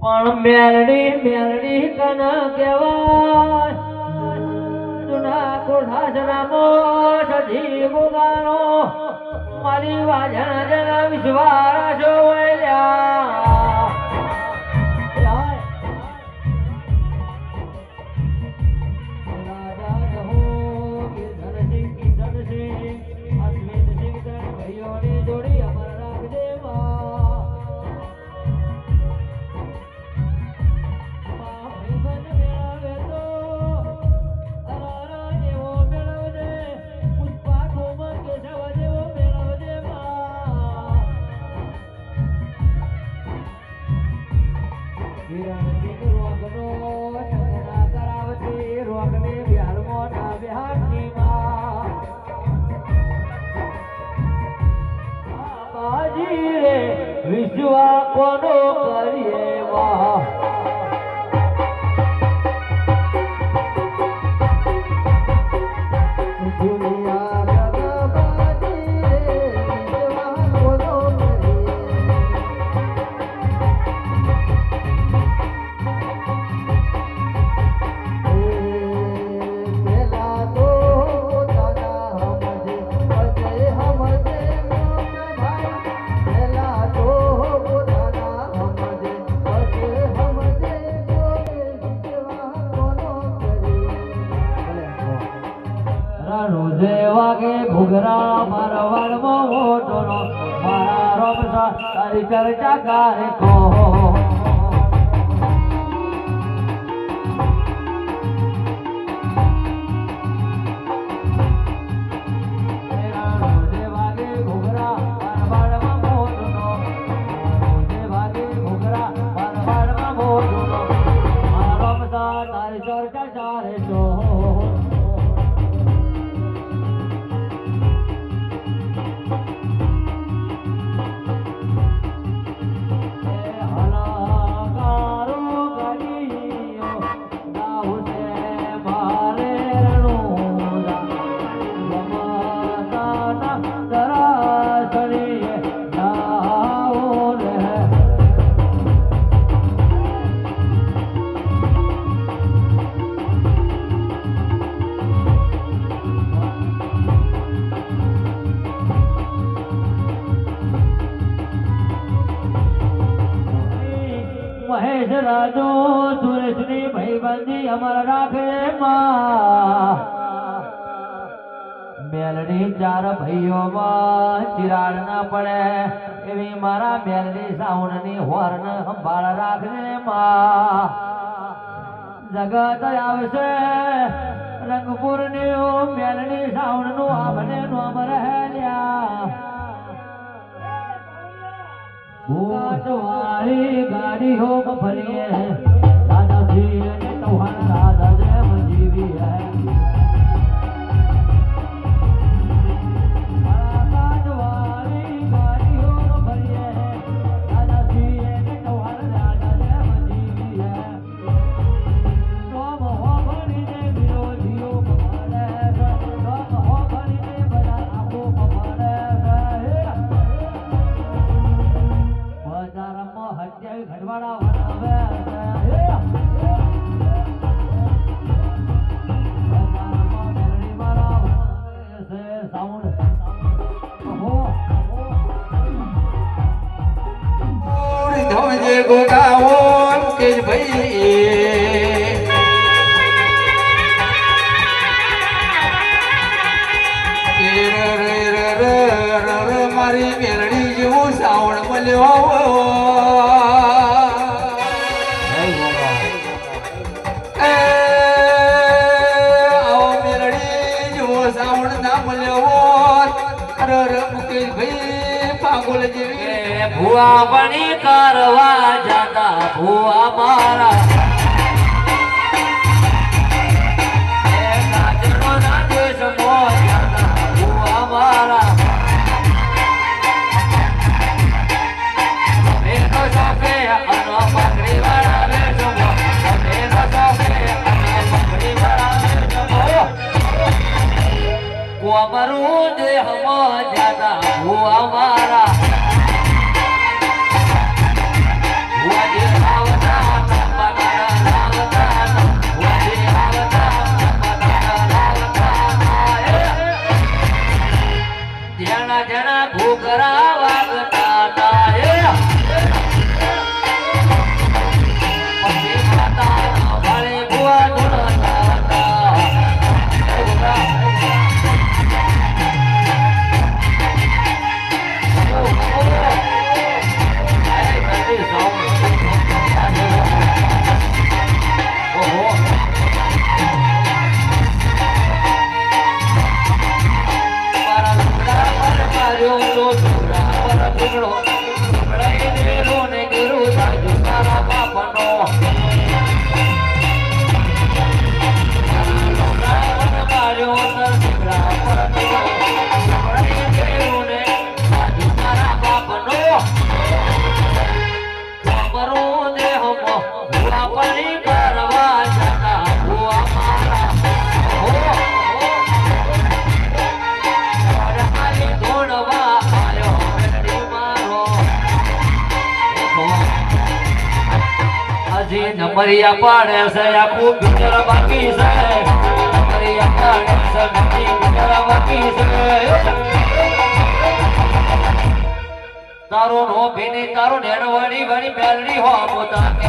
પણ મેલડી મેલડી કન કહેવાય જૂના કોઠાસનામો સજીવ ગાનો મારી વાજણ જન વિશ્વાસ વળ્યા વિશ્વા કોનો કરીએ વાહ રોજે વાગે ઘુઘરા મારા વાળમાં મોટોનો મારા રોમસા તારી ચર્ચા કરે કો મહેશ રાજો સુરેશની ભાઈબંધી અમર રાખે માં મેલડી ચાર ભાઈઓમાં ચિરાડ ના પડે એવી મારા મેલડી સાઉન્ડની હોર્ન સંભાળ રાખજે માં જગત આવશે રંગપુરની મેલડી સાઉન્ડનું આમને નામ રહેલ્યા વાળી ગાડી हो फरिए दादा श्री चौहान राधा जय जीवी है वाली गाड़ी हो फरिए दादा श्री चौहान राधा जय जीवी है तुम हो भरी ने विरोधियो पकड़े तुम हो भरी ने बड़ा आपको पकड़े घड़वाड़ा गोगाओ के भाई मारी मेलड़ी जो सावण मल्यो भुआ बनी करवा जाता भुआ मारा भुआ मारा पकड़ी वाला दे हम जाता भुआ मारा દીકરો સંભળાઈ દેલો ને ગીરો જાજુ તારા બાપનો માર્યો તર દીકરા પર સંભળાઈ દેલો ને જાજુ તારા બાપનો મરો દેહમાં ભૂવા પડી કરવા જતા ભૂવા મારા નમરિયા પાડે છે આખું ભીતર બાકી છે નમરિયા પાડે છે નમરી ભીતર બાકી છે તારો નો ભીની તારો નેણવાડી વાળી મેલડી હો પોતા કે